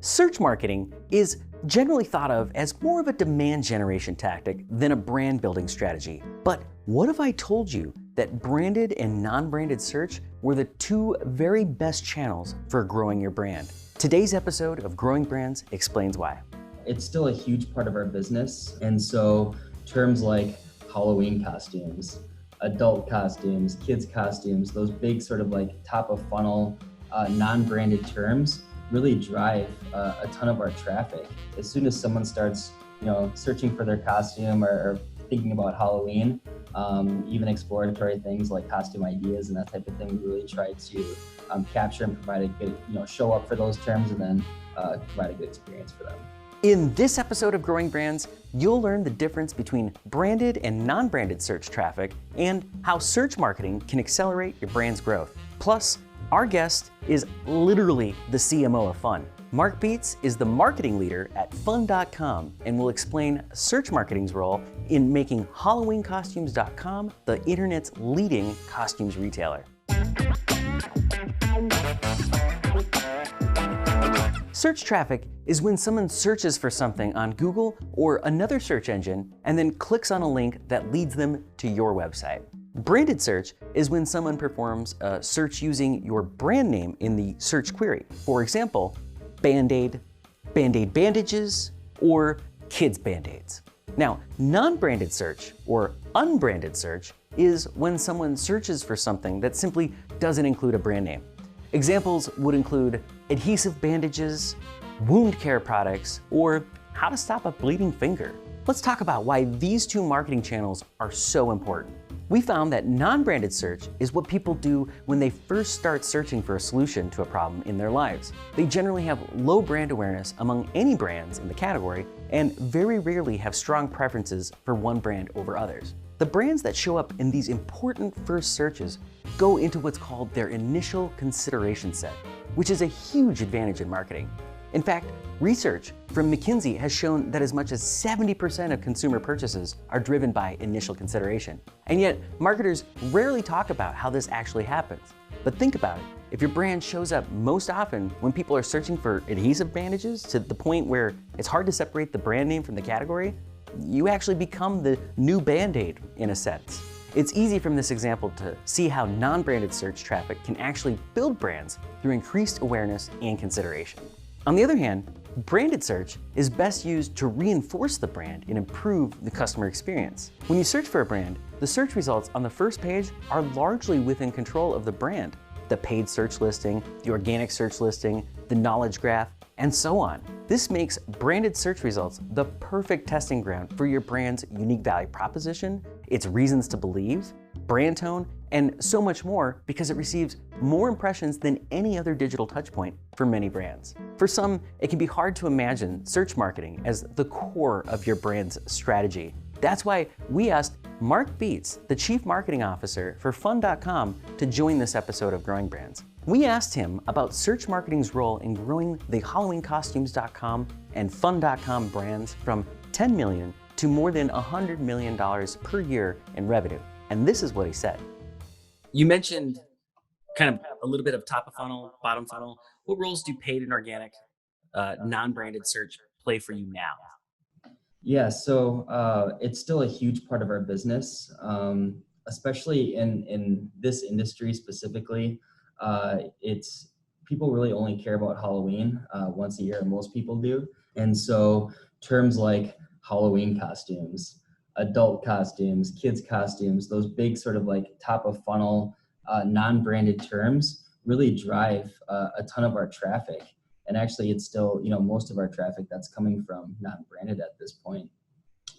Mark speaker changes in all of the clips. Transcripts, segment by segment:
Speaker 1: Search marketing is generally thought of as more of a demand generation tactic than a brand building strategy. But what if I told you that branded and non-branded search were the two very best channels for growing your brand? Today's episode of Growing Brands explains why.
Speaker 2: It's still a huge part of our business. And so terms like Halloween costumes, adult costumes, kids costumes, those big sort of like top of funnel, non-branded terms really drive a ton of our traffic. As soon as someone starts, searching for their costume or thinking about Halloween, even exploratory things like costume ideas and that type of thing, we really try to capture and provide a good, show up for those terms and then provide a good experience for them.
Speaker 1: In this episode of Growing Brands, you'll learn the difference between branded and non-branded search traffic and how search marketing can accelerate your brand's growth. Plus, our guest is literally the CMO of Fun. Mark Bietz is the marketing leader at fun.com and will explain search marketing's role in making HalloweenCostumes.com the internet's leading costumes retailer. Search traffic is when someone searches for something on Google or another search engine and then clicks on a link that leads them to your website. Branded search is when someone performs a search using your brand name in the search query. For example, Band-Aid, Band-Aid bandages, or kids Band-Aids. Now, non-branded search or unbranded search is when someone searches for something that simply doesn't include a brand name. Examples would include adhesive bandages, wound care products, or how to stop a bleeding finger. Let's talk about why these two marketing channels are so important. We found that non-branded search is what people do when they first start searching for a solution to a problem in their lives. They generally have low brand awareness among any brands in the category and very rarely have strong preferences for one brand over others. The brands that show up in these important first searches go into what's called their initial consideration set, which is a huge advantage in marketing. In fact, research from McKinsey has shown that as much as 70% of consumer purchases are driven by initial consideration. And yet, marketers rarely talk about how this actually happens. But think about it. If your brand shows up most often when people are searching for adhesive bandages to the point where it's hard to separate the brand name from the category, you actually become the new Band-Aid in a sense. It's easy from this example to see how non-branded search traffic can actually build brands through increased awareness and consideration. On the other hand, branded search is best used to reinforce the brand and improve the customer experience. When you search for a brand, the search results on the first page are largely within control of the brand. The paid search listing, the organic search listing, the knowledge graph, and so on. This makes branded search results the perfect testing ground for your brand's unique value proposition, its reasons to believe, brand tone, and so much more because it receives more impressions than any other digital touchpoint for many brands. For some, it can be hard to imagine search marketing as the core of your brand's strategy. That's why we asked Mark Bietz, the Chief Marketing Officer for Fun.com, to join this episode of Growing Brands. We asked him about search marketing's role in growing the HalloweenCostumes.com and Fun.com brands from $10 million to more than $100 million per year in revenue. And this is what he said. You mentioned kind of a little bit of top of funnel, bottom funnel. What roles do paid and organic, non-branded search play for you now?
Speaker 2: Yeah, so it's still a huge part of our business, especially in this industry specifically. It's people really only care about Halloween once a year, most people do. And so terms like Halloween costumes, adult costumes, kids costumes, those big sort of like top of funnel, non-branded terms really drive a ton of our traffic. And actually it's still, most of our traffic that's coming from non-branded at this point.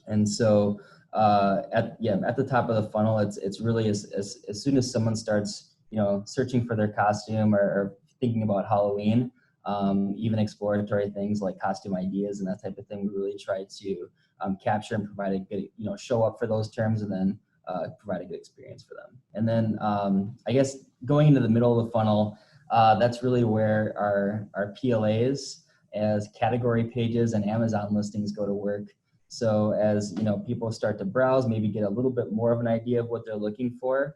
Speaker 2: And so at the top of the funnel, it's really as soon as someone starts, searching for their costume or thinking about Halloween, even exploratory things like costume ideas and that type of thing, we really try to capture and provide a good, show up for those terms and then provide a good experience for them. And then I guess going into the middle of the funnel, that's really where our PLAs as category pages and Amazon listings go to work. So as people start to browse, maybe get a little bit more of an idea of what they're looking for,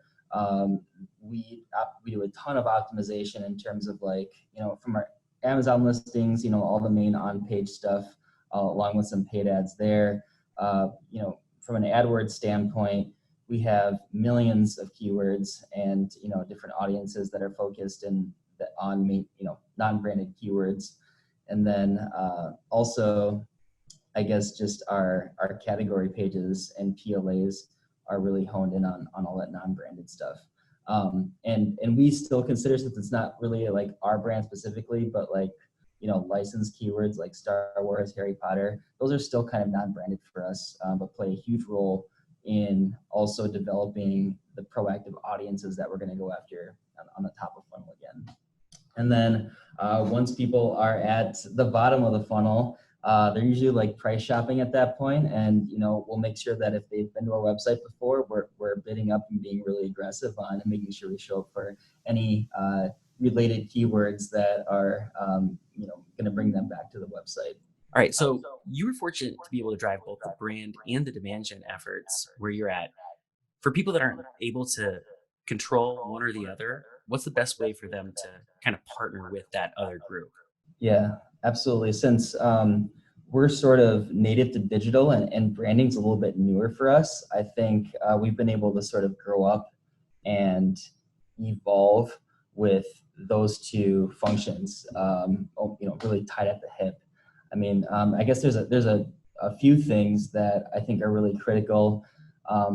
Speaker 2: we do a ton of optimization in terms of from our Amazon listings, all the main on-page stuff, along with some paid ads there. From an AdWords standpoint, we have millions of keywords and different audiences that are focused on non-branded keywords. And then also, I guess just our category pages and PLAs are really honed in on all that non-branded stuff. And we still consider, since it's not really like our brand specifically, but like, licensed keywords like Star Wars, Harry Potter, those are still kind of non-branded for us, but play a huge role in also developing the proactive audiences that we're going to go after on the top of funnel again. And then once people are at the bottom of the funnel, they're usually like price shopping at that point, and we'll make sure that if they've been to our website before, we're bidding up and being really aggressive on and making sure we show up for any related keywords that are going to bring them back to the website.
Speaker 1: All right, so you were fortunate to be able to drive both the brand and the demand gen efforts where you're at. For people that aren't able to control one or the other, what's the best way for them to kind of partner with that other group?
Speaker 2: Yeah, absolutely. Since we're sort of native to digital and branding's a little bit newer for us, I think we've been able to sort of grow up and evolve with those two functions, really tied at the hip. I mean, I guess there's a few things that I think are really critical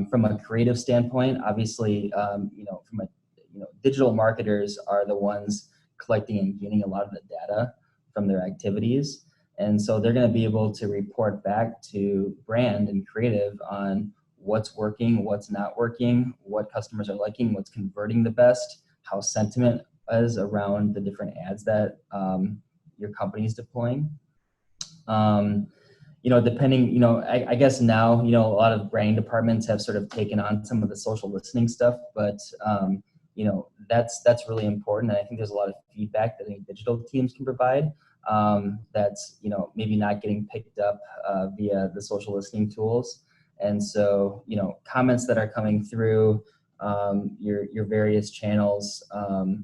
Speaker 2: from a creative standpoint. Obviously, digital marketers are the ones collecting and gaining a lot of the data from their activities. And so they're going to be able to report back to brand and creative on what's working, what's not working, what customers are liking, what's converting the best, how sentiment is around the different ads that your company is deploying. Depending, I guess now, a lot of branding departments have sort of taken on some of the social listening stuff, but that's really important. And I think there's a lot of feedback that any digital teams can provide that's, maybe not getting picked up via the social listening tools. And so, comments that are coming through your various channels,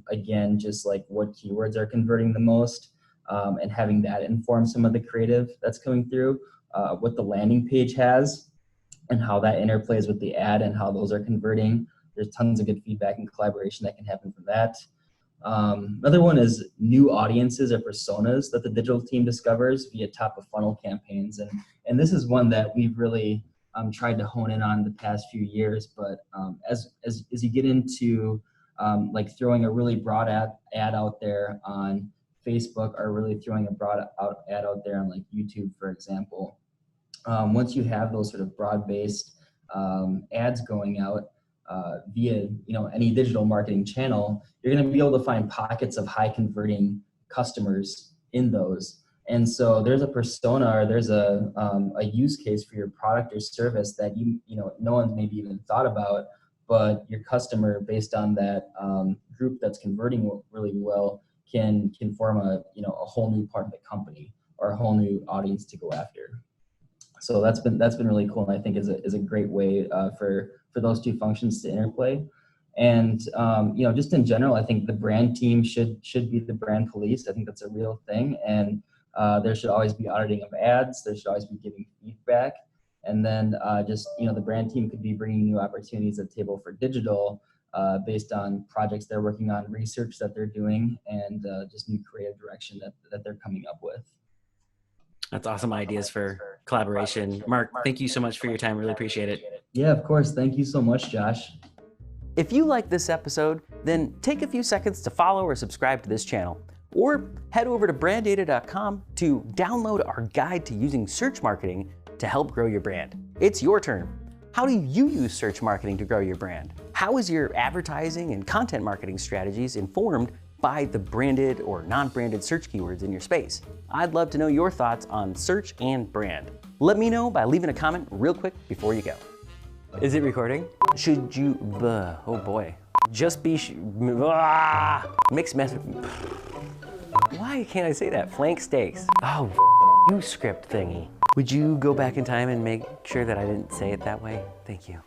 Speaker 2: again, just like what keywords are converting the most, and having that inform some of the creative that's coming through, what the landing page has and how that interplays with the ad and how those are converting. There's tons of good feedback and collaboration that can happen from that. Another one is new audiences or personas that the digital team discovers via top of funnel campaigns. And this is one that we've really tried to hone in on the past few years. But as you get into like throwing a really broad ad out there on Facebook, or really throwing a broad ad out there on like YouTube, for example, once you have those sort of broad-based ads going out via any digital marketing channel, you're going to be able to find pockets of high converting customers in those. And so there's a persona or there's a use case for your product or service that no one's maybe even thought about, but your customer, based on that group that's converting really well, can form a whole new part of the company or a whole new audience to go after. So that's been really cool, and I think is a great way for those two functions to interplay. And just in general, I think the brand team should be the brand police. I think that's a real thing, and there should always be auditing of ads. There should always be giving feedback, and then the brand team could be bringing new opportunities at the table for digital based on projects they're working on, research that they're doing, and just new creative direction that they're coming up with.
Speaker 1: That's awesome ideas for collaboration. Mark, thank you so much for your time. Really appreciate it.
Speaker 2: Yeah, of course. Thank you so much, Josh.
Speaker 1: If you like this episode, then take a few seconds to follow or subscribe to this channel, or head over to branddata.com to download our guide to using search marketing to help grow your brand. It's your turn. How do you use search marketing to grow your brand? How is your advertising and content marketing strategies informed by the branded or non-branded search keywords in your space? I'd love to know your thoughts on search and brand. Let me know by leaving a comment real quick before you go. Is it recording? Should you, oh boy. Just be, mixed message. Why can't I say that? Flank steaks. Oh, you script thingy. Would you go back in time and make sure that I didn't say it that way? Thank you.